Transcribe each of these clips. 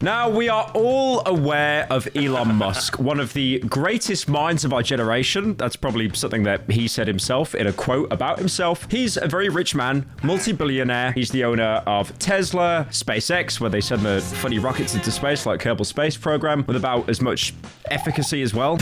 Now, we are all aware of Elon Musk, one of the greatest minds of our generation. That's probably something that he said himself in a quote about himself. He's a very rich man, multi-billionaire. He's the owner of Tesla, SpaceX, where they send the funny rockets into space like Kerbal Space Program, with about as much efficacy as well.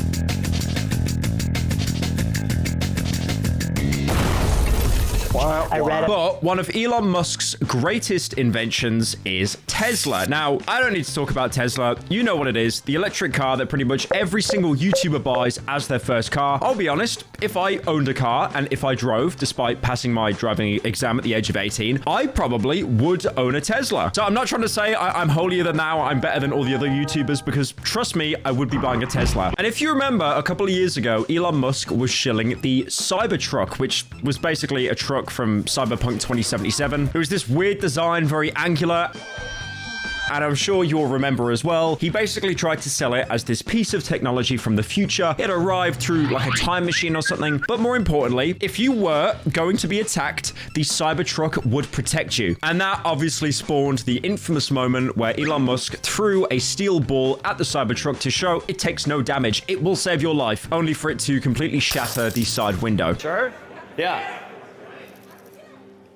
But one of Elon Musk's greatest inventions is Tesla. Now, I don't need to talk about Tesla. You know what it is. The electric car that pretty much every single YouTuber buys as their first car. I'll be honest, if I owned a car and if I drove, despite passing my driving exam at the age of 18, I probably would own a Tesla. So I'm not trying to say I'm holier than thou, I'm better than all the other YouTubers, because trust me, I would be buying a Tesla. And if you remember, a couple of years ago, Elon Musk was shilling the Cybertruck, which was basically a truck from Cyberpunk 2077. It was this weird design, very angular. And I'm sure you'll remember as well, he basically tried to sell it as this piece of technology from the future. It arrived through like a time machine or something. But more importantly, if you were going to be attacked, the Cybertruck would protect you. And that obviously spawned the infamous moment where Elon Musk threw a steel ball at the Cybertruck to show it takes no damage. It will save your life, only for it to completely shatter the side window. Sure? Yeah.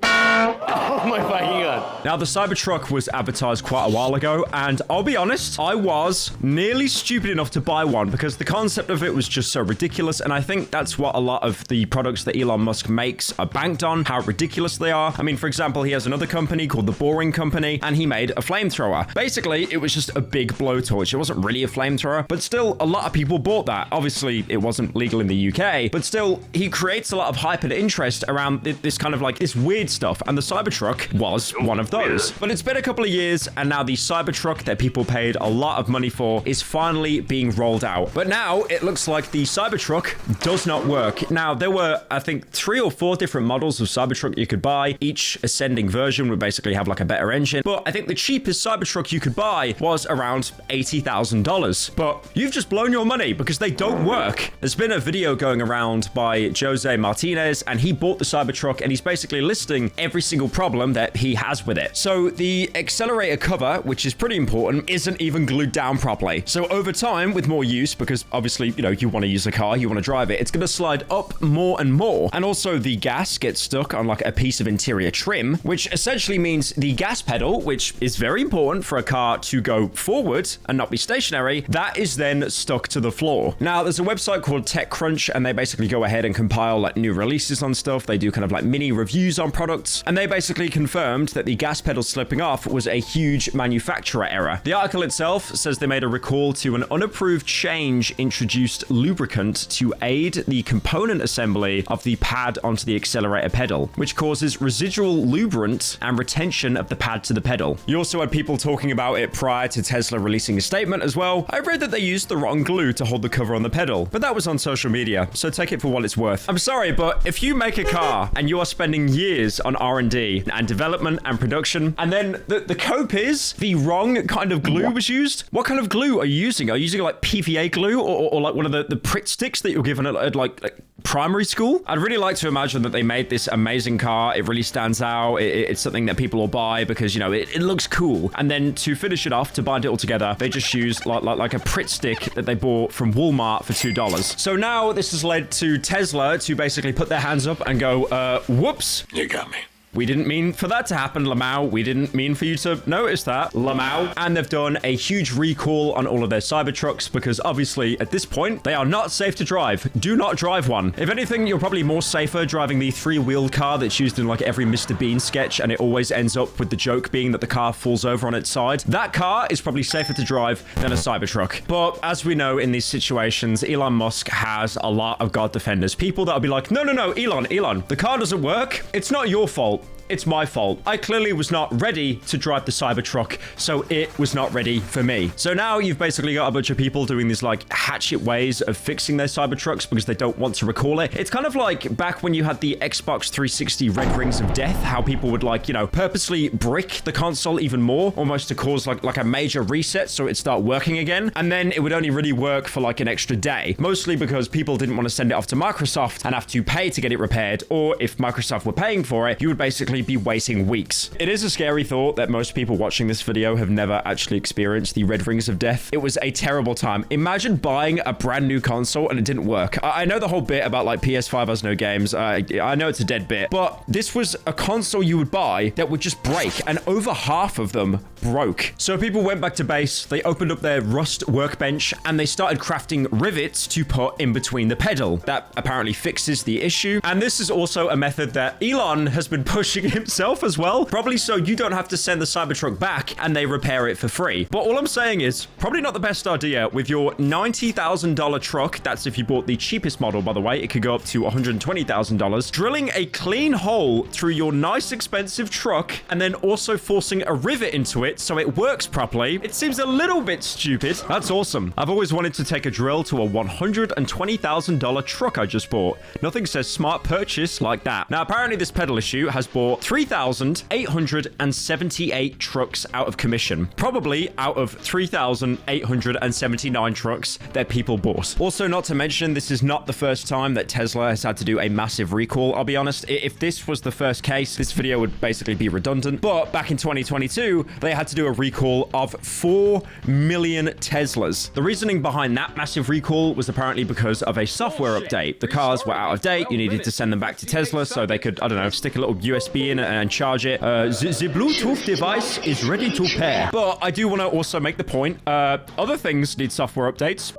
Oh my fucking god. Now, the Cybertruck was advertised quite a while ago, and I'll be honest, I was nearly stupid enough to buy one because the concept of it was just so ridiculous, and I think that's what a lot of the products that Elon Musk makes are banked on, how ridiculous they are. I mean, for example, he has another company called The Boring Company, and he made a flamethrower. Basically, it was just a big blowtorch. It wasn't really a flamethrower, but still, a lot of people bought that. Obviously, it wasn't legal in the UK, but still, he creates a lot of hype and interest around this kind of like this weird stuff, and the Cybertruck was one of those. But it's been a couple of years, and now the Cybertruck that people paid a lot of money for is finally being rolled out. But now it looks like the Cybertruck does not work. Now, there were, I think, 3 or 4 different models of Cybertruck you could buy. Each ascending version would basically have like a better engine. But I think the cheapest Cybertruck you could buy was around $80,000. But you've just blown your money because they don't work. There's been a video going around by Jose Martinez, and he bought the Cybertruck, and he's basically listing every single problem that he has with it. So the accelerator cover, which is pretty important, isn't even glued down properly. So over time, with more use, because obviously, you know, you want to use a car, you want to drive it, it's going to slide up more and more. And also the gas gets stuck on like a piece of interior trim, which essentially means the gas pedal, which is very important for a car to go forward and not be stationary, that is then stuck to the floor. Now, there's a website called TechCrunch, and they basically go ahead and compile like new releases on stuff. They do kind of like mini reviews on products, and they basically confirmed that the gas pedal slipping off was a huge manufacturer error. The article itself says they made a recall to an unapproved change introduced lubricant to aid the component assembly of the pad onto the accelerator pedal, which causes residual lubricant and retention of the pad to the pedal. You also had people talking about it prior to Tesla releasing a statement as well. I read that they used the wrong glue to hold the cover on the pedal, but that was on social media, so take it for what it's worth. I'm sorry, but if you make a car and you are spending years on R&D and development and production, and then the cope is the wrong kind of glue was used. What kind of glue are you using? Are you using like PVA glue or like one of the Pritt sticks that you're given at like primary school? I'd really like to imagine that they made this amazing car. It really stands out. It's something that people will buy because, you know, it looks cool. And then to finish it off, to bind it all together, they just use like a Pritt stick that they bought from Walmart for $2. So now this has led to Tesla to basically put their hands up and go, whoops. You got me. We didn't mean for that to happen, Lamau. We didn't mean for you to notice that, Lamau. And they've done a huge recall on all of their Cybertrucks because obviously at this point, they are not safe to drive. Do not drive one. If anything, you're probably more safer driving the 3-wheeled car that's used in like every Mr. Bean sketch, and it always ends up with the joke being that the car falls over on its side. That car is probably safer to drive than a Cybertruck. But as we know in these situations, Elon Musk has a lot of God defenders. People that'll be like, no, Elon, the car doesn't work. It's not your fault. It's my fault. I clearly was not ready to drive the Cybertruck, so it was not ready for me. So now you've basically got a bunch of people doing these like hatchet ways of fixing their Cybertrucks because they don't want to recall it. It's kind of like back when you had the Xbox 360 Red Rings of Death, how people would like, you know, purposely brick the console even more, almost to cause like a major reset so it'd start working again. And then it would only really work for like an extra day, mostly because people didn't want to send it off to Microsoft and have to pay to get it repaired. Or if Microsoft were paying for it, you would basically literally be waiting weeks. It is a scary thought that most people watching this video have never actually experienced the red rings of death. It was a terrible time. Imagine buying a brand new console and it didn't work. I know the whole bit about like PS5 has no games. I know it's a dead bit, but this was a console you would buy that would just break, and over half of them broke. So people went back to base, they opened up their Rust workbench, and they started crafting rivets to put in between the pedal. That apparently fixes the issue. And this is also a method that Elon has been pushing himself as well, probably so you don't have to send the Cybertruck back and they repair it for free. But all I'm saying is, probably not the best idea with your $90,000 truck. That's if you bought the cheapest model, by the way. It could go up to $120,000. Drilling a clean hole through your nice expensive truck and then also forcing a rivet into it so it works properly. It seems a little bit stupid. That's awesome. I've always wanted to take a drill to a $120,000 truck I just bought. Nothing says smart purchase like that. Now, apparently this pedal issue has brought 3,878 trucks out of commission. Probably out of 3,879 trucks that people bought. Also, not to mention, this is not the first time that Tesla has had to do a massive recall. I'll be honest, if this was the first case, this video would basically be redundant. But back in 2022, they had to do a recall of 4 million Teslas. The reasoning behind that massive recall was apparently because of a software update. The cars were out of date. You needed to send them back to Tesla so they could, I don't know, stick a little USB in and charge it. The Bluetooth device is ready to pair. But I do want to also make the point, other things need software updates.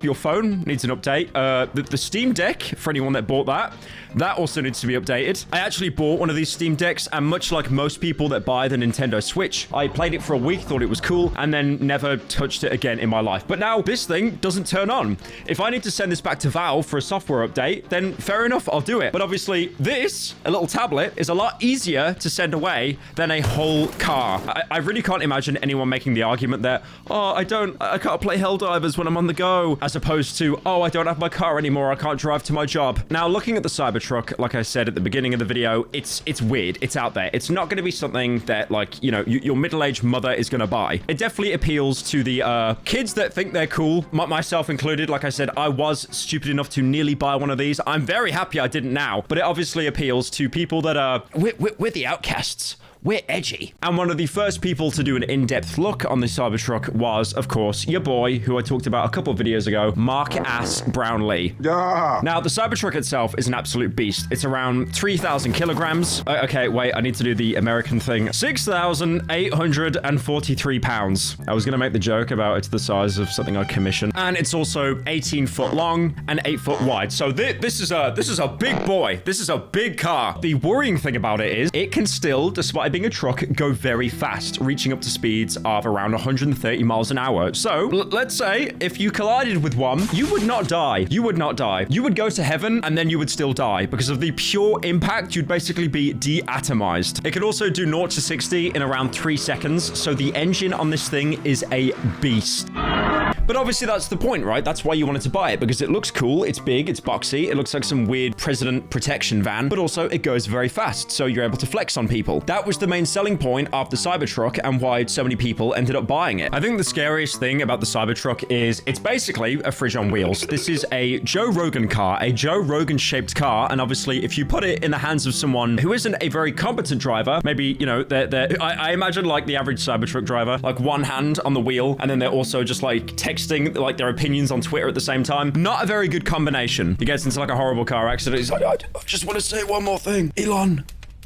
Your phone needs an update. The Steam Deck, for anyone that bought that also needs to be updated. I actually bought one of these Steam Decks, and much like most people that buy the Nintendo Switch, I played it for a week, thought it was cool, and then never touched it again in my life. But now this thing doesn't turn on. If I need to send this back to Valve for a software update, then fair enough, I'll do it. But obviously this, a little tablet, is a lot easier to send away than a whole car. I really can't imagine anyone making the argument that, oh, I can't play Helldivers when I'm on the go, as opposed to, oh, I don't have my car anymore, I can't drive to my job. Now, looking at the Cybertruck, like I said at the beginning of the video, it's weird. It's out there. It's not going to be something that, like, you know, your middle-aged mother is going to buy. It definitely appeals to the kids that think they're cool, myself included. Like I said, I was stupid enough to nearly buy one of these. I'm very happy I didn't now, but it obviously appeals to people that are, we're the outcasts. We're edgy. And one of the first people to do an in-depth look on the Cybertruck was, of course, your boy, who I talked about a couple of videos ago, Mark Ass Brownlee. Yeah. Now, the Cybertruck itself is an absolute beast. It's around 3,000 kilograms. Okay, wait, I need to do the American thing. 6,843 pounds. I was going to make the joke about it's the size of something I commissioned. And it's also 18 foot long and 8 foot wide. So this is a big boy. This is a big car. The worrying thing about it is it can still, despite being a truck, go very fast, reaching up to speeds of around 130 miles an hour. So let's say if you collided with one, you would not die. You would not die. You would go to heaven and then you would still die because of the pure impact. You'd basically be deatomized. It could also do 0 to 60 in around 3 seconds. So the engine on this thing is a beast. But obviously that's the point, right? That's why you wanted to buy it, because it looks cool, it's big, it's boxy, it looks like some weird president protection van, but also it goes very fast, so you're able to flex on people. That was the main selling point of the Cybertruck and why so many people ended up buying it. I think the scariest thing about the Cybertruck is it's basically a fridge on wheels. This is a Joe Rogan car, a Joe Rogan shaped car, and obviously if you put it in the hands of someone who isn't a very competent driver, maybe, you know, I imagine like the average Cybertruck driver, like one hand on the wheel, and then they're also just like texting like their opinions on Twitter at the same time. Not a very good combination. He gets into like a horrible car accident. He's like, I just want to say one more thing. Elon,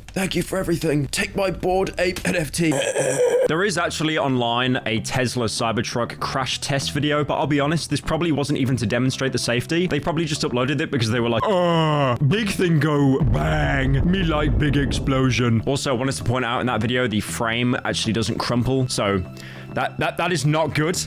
thank you for everything. Take my Bored Ape NFT. There is actually online a Tesla Cybertruck crash test video, but I'll be honest, this probably wasn't even to demonstrate the safety. They probably just uploaded it because they were like, oh, big thing go bang. Me like big explosion. Also, I wanted to point out in that video, the frame actually doesn't crumple. So that is not good.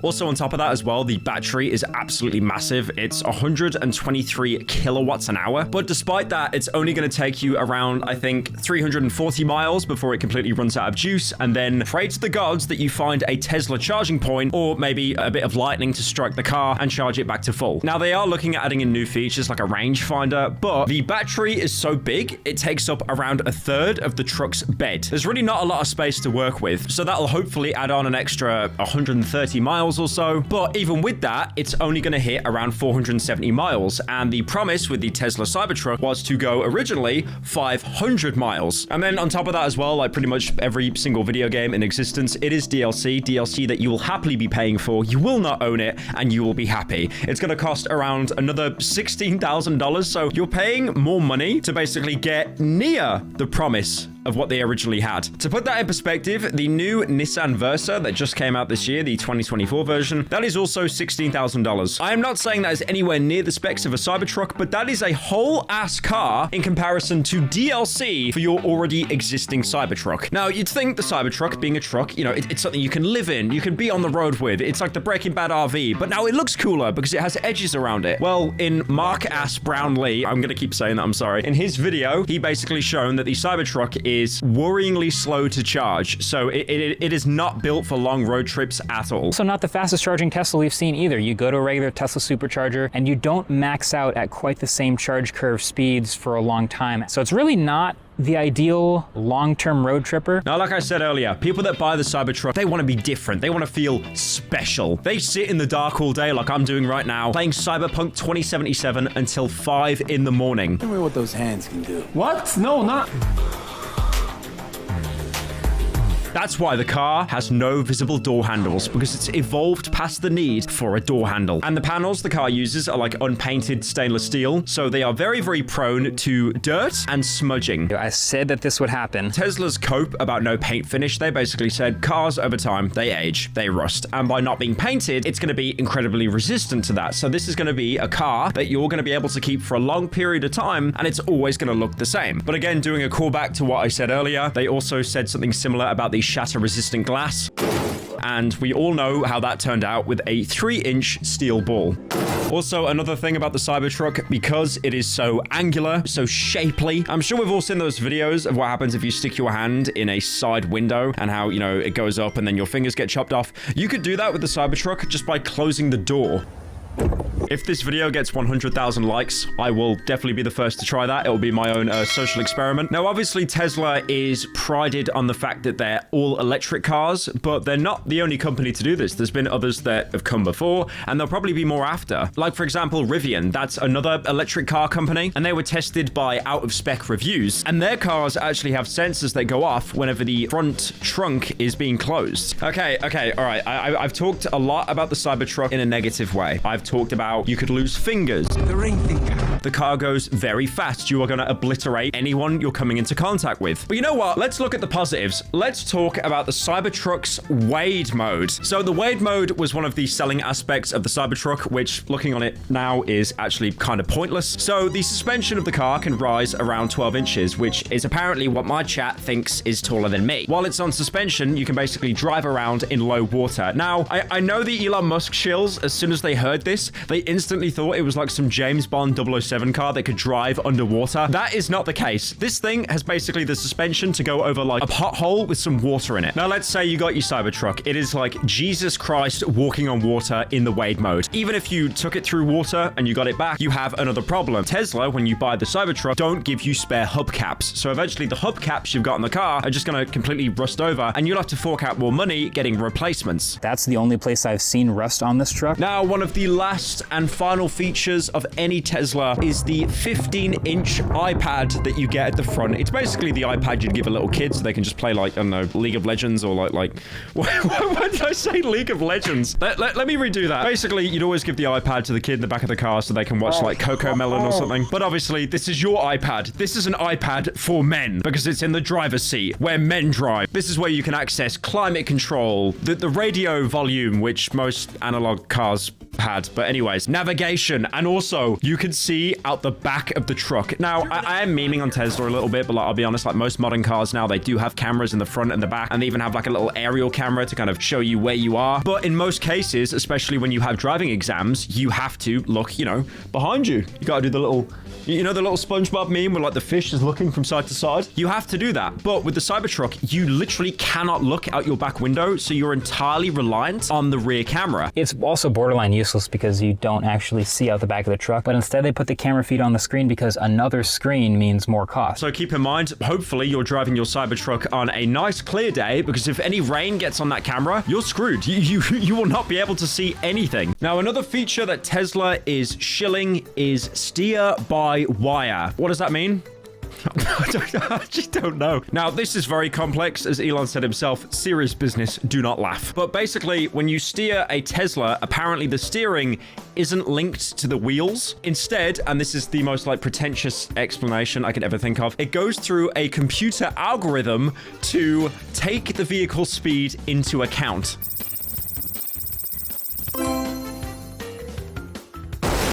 Also, on top of that as well, the battery is absolutely massive. It's 123 kilowatts an hour. But despite that, it's only going to take you around, I think, 340 miles before it completely runs out of juice. And then pray to the gods that you find a Tesla charging point or maybe a bit of lightning to strike the car and charge it back to full. Now, they are looking at adding in new features like a rangefinder, but the battery is so big, it takes up around a third of the truck's bed. There's really not a lot of space to work with. So that'll hopefully add on an extra 130 miles miles or so. But even with that, it's only going to hit around 470 miles. And the promise with the Tesla Cybertruck was to go originally 500 miles. And then on top of that as well, like pretty much every single video game in existence, it is DLC that you will happily be paying for. You will not own it and you will be happy. It's going to cost around another $16,000. So you're paying more money to basically get near the promise of what they originally had. To put that in perspective, the new Nissan Versa that just came out this year, the 2024 version, that is also $16,000. I am not saying that is anywhere near the specs of a Cybertruck, but that is a whole ass car in comparison to DLC for your already existing Cybertruck. Now, you'd think the Cybertruck being a truck, you know, it's something you can live in, you can be on the road with. It's like the Breaking Bad RV, but now it looks cooler because it has edges around it. Well, in Mark Ass Brownlee, I'm gonna keep saying that, I'm sorry. In his video, he basically shown that the Cybertruck is worryingly slow to charge. So it is not built for long road trips at all. So not the fastest charging Tesla we've seen either. You go to a regular Tesla supercharger and you don't max out at quite the same charge curve speeds for a long time. So it's really not the ideal long-term road tripper. Now, like I said earlier, people that buy the Cybertruck, they want to be different. They want to feel special. They sit in the dark all day like I'm doing right now, playing Cyberpunk 2077 until 5 in the morning. Tell me what those hands can do. What? No, not. That's why the car has no visible door handles, because it's evolved past the need for a door handle. And the panels the car uses are like unpainted stainless steel, so they are very, very prone to dirt and smudging. I said that this would happen. Tesla's cope about no paint finish, they basically said cars over time, they age, they rust. And by not being painted, it's going to be incredibly resistant to that. So this is going to be a car that you're going to be able to keep for a long period of time, and it's always going to look the same. But again, doing a callback to what I said earlier, they also said something similar about the shatter-resistant glass, and we all know how that turned out with a 3-inch steel ball. Also, another thing about the Cybertruck, because it is so angular, so shapely, I'm sure we've all seen those videos of what happens if you stick your hand in a side window and how, you know, it goes up and then your fingers get chopped off. You could do that with the Cybertruck just by closing the door. If this video gets 100,000 likes, I will definitely be the first to try that. It will be my own social experiment. Now, obviously, Tesla is prided on the fact that they're all electric cars, but they're not the only company to do this. There's been others that have come before, and there'll probably be more after. Like, for example, Rivian. That's another electric car company, and they were tested by out-of-spec reviews. And their cars actually have sensors that go off whenever the front trunk is being closed. Okay, all right. I've talked a lot about the Cybertruck in a negative way. I've talked about you could lose fingers. The ring finger. The car goes very fast. You are going to obliterate anyone you're coming into contact with. But you know what? Let's look at the positives. Let's talk about the Cybertruck's Wade mode. So the Wade mode was one of the selling aspects of the Cybertruck, which looking on it now is actually kind of pointless. So the suspension of the car can rise around 12 inches, which is apparently what my chat thinks is taller than me. While it's on suspension, you can basically drive around in low water. Now, I know the Elon Musk shills, as soon as they heard this, they instantly thought it was like some James Bond 007 car that could drive underwater. That is not the case. This thing has basically the suspension to go over like a pothole with some water in it. Now, let's say you got your Cybertruck. It is like Jesus Christ walking on water in the Wade mode. Even if you took it through water and you got it back, you have another problem. Tesla, when you buy the Cybertruck, don't give you spare hubcaps. So eventually the hubcaps you've got in the car are just going to completely rust over, and you'll have to fork out more money getting replacements. That's the only place I've seen rust on this truck. Now, one of the last and final features of any Tesla is the 15-inch iPad that you get at the front. It's basically the iPad you'd give a little kid so they can just play, like, I don't know, League of Legends or like why did I say League of Legends? Let me redo that. Basically, you'd always give the iPad to the kid in the back of the car so they can watch like Coco Melon or something. But obviously, this is your iPad. This is an iPad for men because it's in the driver's seat where men drive. This is where you can access climate control, the radio volume, which most analog cars had. But anyways, navigation, and also you can see out the back of the truck. Now, I am memeing on Tesla a little bit, but like, I'll be honest, like most modern cars now, they do have cameras in the front and the back, and they even have like a little aerial camera to kind of show you where you are. But in most cases, especially when you have driving exams, you have to look, you know, behind you. You gotta do the little, you know, the little SpongeBob meme where like the fish is looking from side to side. You have to do that. But with the Cybertruck, you literally cannot look out your back window, so you're entirely reliant on the rear camera. It's also borderline useless useless because you don't actually see out the back of the truck, but instead they put the camera feed on the screen because another screen means more cost. So keep in mind, hopefully you're driving your Cybertruck on a nice clear day, because if any rain gets on that camera, you're screwed. You will not be able to see anything. Now, another feature that Tesla is shilling is steer by wire. What does that mean? I just don't know. Now, this is very complex. As Elon said himself, serious business, do not laugh. But basically, when you steer a Tesla, apparently the steering isn't linked to the wheels. Instead, and this is the most like pretentious explanation I could ever think of, it goes through a computer algorithm to take the vehicle speed into account.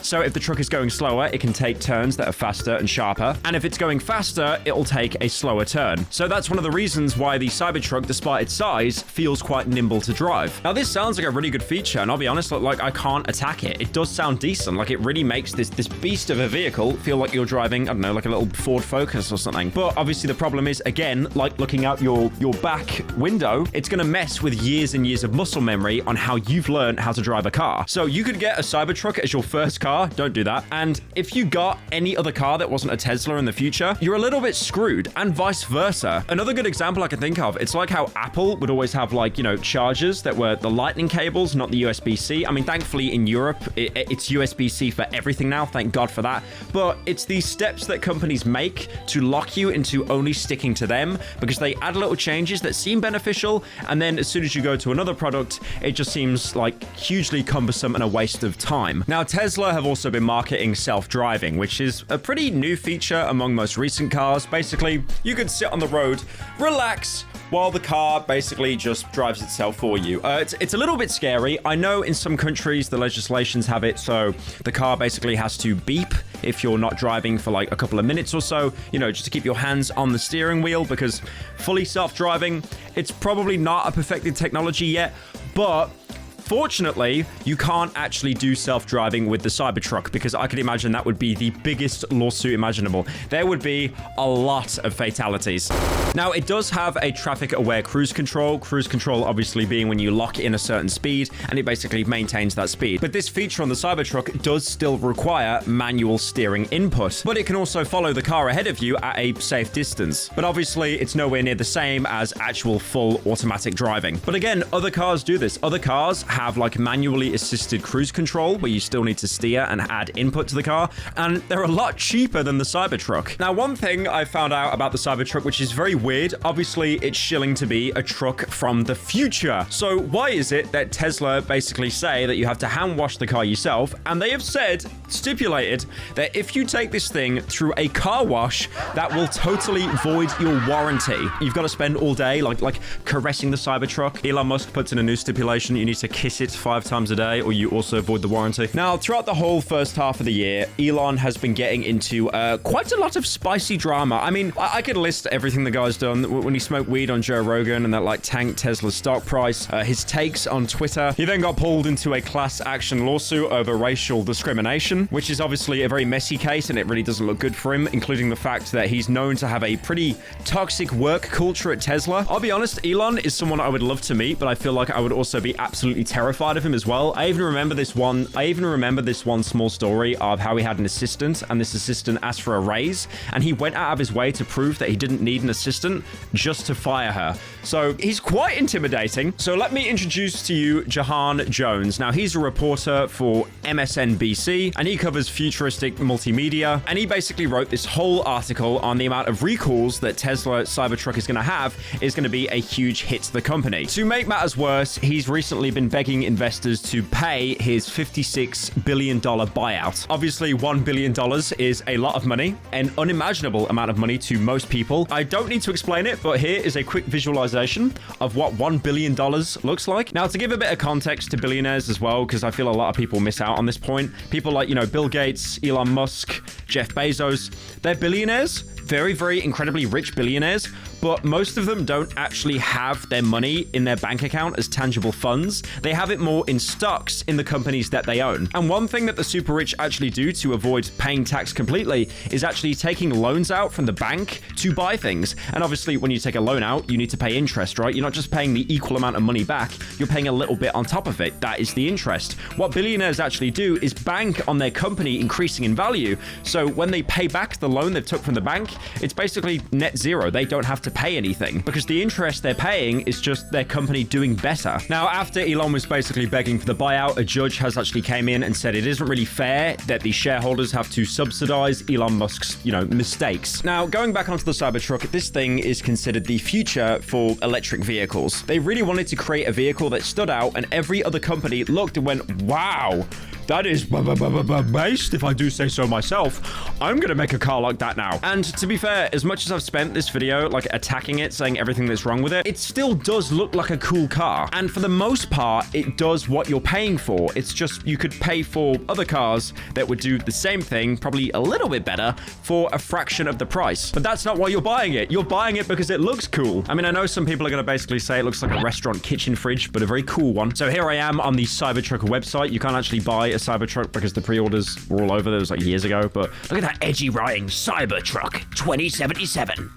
So if the truck is going slower, it can take turns that are faster and sharper. And if it's going faster, it'll take a slower turn. So that's one of the reasons why the Cybertruck, despite its size, feels quite nimble to drive. Now, this sounds like a really good feature, and I'll be honest, like I can't attack it. It does sound decent. Like, it really makes this beast of a vehicle feel like you're driving, I don't know, like a little Ford Focus or something. But obviously the problem is, again, like looking out your back window, it's going to mess with years and years of muscle memory on how you've learned how to drive a car. So you could get a Cybertruck as your first car. Don't do that. And if you got any other car that wasn't a Tesla in the future, you're a little bit screwed, and vice versa. Another good example I can think of, it's like how Apple would always have, like, you know, chargers that were the lightning cables, not the USB-C. I mean, thankfully in Europe, it's USB-C for everything now. Thank God for that. But it's these steps that companies make to lock you into only sticking to them, because they add little changes that seem beneficial, and then as soon as you go to another product, it just seems like hugely cumbersome and a waste of time. Now, Tesla have also been marketing self-driving, which is a pretty new feature among most recent cars. Basically, you can sit on the road, relax, while the car basically just drives itself for you. It's a little bit scary. I know in some countries the legislations have it so the car basically has to beep if you're not driving for like a couple of minutes or so, you know, just to keep your hands on the steering wheel, because fully self-driving, it's probably not a perfected technology yet, but fortunately, you can't actually do self-driving with the Cybertruck, because I could imagine that would be the biggest lawsuit imaginable. There would be a lot of fatalities. Now, it does have a traffic-aware cruise control. Cruise control obviously being when you lock in a certain speed, and it basically maintains that speed. But this feature on the Cybertruck does still require manual steering input, but it can also follow the car ahead of you at a safe distance. But obviously, it's nowhere near the same as actual full automatic driving. But again, other cars do this. Other cars have like manually assisted cruise control where you still need to steer and add input to the car, and they're a lot cheaper than the Cybertruck. Now, one thing I found out about the Cybertruck, which is very weird, obviously it's shilling to be a truck from the future. So why is it that Tesla basically say that you have to hand wash the car yourself, and they have stipulated that if you take this thing through a car wash, that will totally void your warranty. You've got to spend all day like caressing the Cybertruck. Elon Musk puts in a new stipulation, you need to kiss it 5 times a day or you also avoid the warranty. Now, throughout the whole first half of the year, Elon has been getting into quite a lot of spicy drama. I mean, I could list everything the guy's done. When he smoked weed on Joe Rogan and that like tanked Tesla's stock price, his takes on Twitter. He then got pulled into a class action lawsuit over racial discrimination, which is obviously a very messy case, and it really doesn't look good for him, including the fact that he's known to have a pretty toxic work culture at Tesla. I'll be honest, Elon is someone I would love to meet, but I feel like I would also be absolutely terrified of him as well. I even remember this one small story of how he had an assistant, and this assistant asked for a raise, and he went out of his way to prove that he didn't need an assistant just to fire her. So he's quite intimidating. So let me introduce to you Jahan Jones. Now, he's a reporter for MSNBC, and he covers futuristic multimedia, and he basically wrote this whole article on the amount of recalls that Tesla Cybertruck is going to have is going to be a huge hit to the company. To make matters worse, he's recently been begging investors to pay his $56 billion buyout. Obviously, $1 billion is a lot of money, an unimaginable amount of money to most people. I don't need to explain it, but here is a quick visualization of what $1 billion looks like. Now, to give a bit of context to billionaires as well, because I feel a lot of people miss out on this point. People like, you know, Bill Gates, Elon Musk, Jeff Bezos, they're billionaires. Very, very incredibly rich billionaires, but most of them don't actually have their money in their bank account as tangible funds. They have it more in stocks in the companies that they own. And one thing that the super rich actually do to avoid paying tax completely is actually taking loans out from the bank to buy things. And obviously, when you take a loan out, you need to pay interest, right? You're not just paying the equal amount of money back, you're paying a little bit on top of it. That is the interest. What billionaires actually do is bank on their company increasing in value. So when they pay back the loan they've took from the bank, it's basically net zero. They don't have to pay anything because the interest they're paying is just their company doing better. Now, after Elon was basically begging for the buyout, a judge has actually came in and said it isn't really fair that the shareholders have to subsidize Elon Musk's, mistakes. Now, going back onto the Cybertruck, this thing is considered the future for electric vehicles. They really wanted to create a vehicle that stood out, and every other company looked and went, wow, that is based, if I do say so myself. I'm gonna make a car like that now. And to be fair, as much as I've spent this video like attacking it, saying everything that's wrong with it, it still does look like a cool car. And for the most part, it does what you're paying for. It's just you could pay for other cars that would do the same thing, probably a little bit better, for a fraction of the price. But that's not why you're buying it. You're buying it because it looks cool. I mean, I know some people are gonna basically say it looks like a restaurant kitchen fridge, but a very cool one. So here I am on the Cybertruck website. You can't actually buy a Cybertruck because the pre-orders were all over. That was like years ago, but look at that edgy writing, Cybertruck 2077.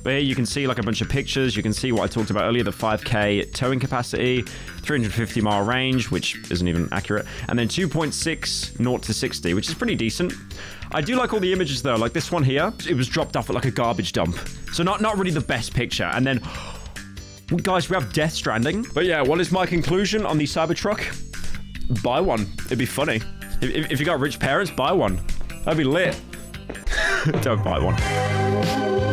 But here you can see like a bunch of pictures. You can see what I talked about earlier, the 5K towing capacity, 350 mile range, which isn't even accurate, and then 2.6 0 to 60, which is pretty decent. I do like all the images though, like this one here, it was dropped off at like a garbage dump. So not really the best picture. And then, guys, we have Death Stranding. But yeah, what is my conclusion on the Cybertruck? Buy one. It'd be funny. If you got rich parents, buy one. That'd be lit. Don't buy one.